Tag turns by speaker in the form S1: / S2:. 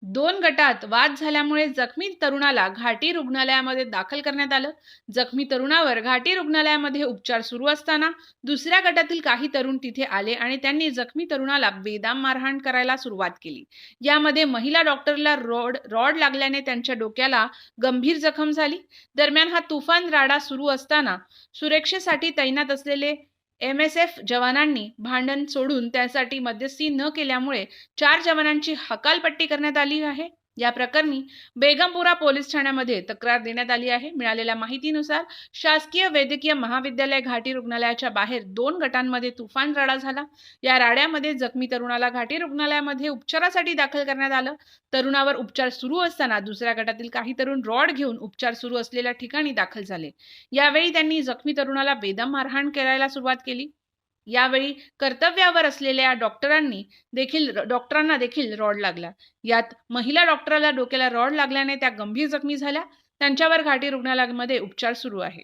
S1: दोन गटात वाद झाल्यामुळे जखमी तरुणाला घाटी रुग्णालयामध्ये दाखल करण्यात आलं. जखमी तरुणावर घाटी रुग्णालयामध्ये उपचार सुरू असताना दुसऱ्या गटातील काही तरुण तिथे आले आणि त्यांनी जखमी तरुणाला बेदम मारहाण करायला सुरुवात केली. यामध्ये महिला डॉक्टरला रॉड लागल्याने त्यांच्या डोक्याला गंभीर जखम झाली. दरम्यान हा तुफान राडा सुरू असताना सुरक्षेसाठी तैनात असलेले MSF जवानांनी भांडण सोडून त्यासाठी मध्यस्थी न केल्यामुळे 4 जवानांची हकालपट्टी करण्यात आली आहे. या प्रकरणी बेगमपुरा पोलीस ठाण्यामध्ये तक्रार देण्यात आली आहे. मिळालेल्या माहितीनुसार शासकीय वैद्यकीय महाविद्यालय घाटी रुग्णालयाच्या बाहेर 2 गटांमध्ये तुफान राडा झाला. या राड्यामध्ये जखमी तरुणाला घाटी रुग्णालयामध्ये उपचारासाठी दाखल करण्यात आलं. तरुणावर उपचार सुरू असताना दुसऱ्या गटातील काही तरुण रॉड घेऊन उपचार सुरू असलेल्या ठिकाणी दाखल झाले. यावेळी त्यांनी जखमी तरुणाला बेदम मारहाण करायला सुरुवात केली. यावेळी कर्तव्यावर असलेल्या डॉक्टरांना देखील रॉड लागला. यात महिला डॉक्टरला डोक्याला रॉड लागल्याने त्या गंभीर जखमी झाल्या. त्यांच्यावर घाटी रुग्णालयामध्ये उपचार सुरू आहे.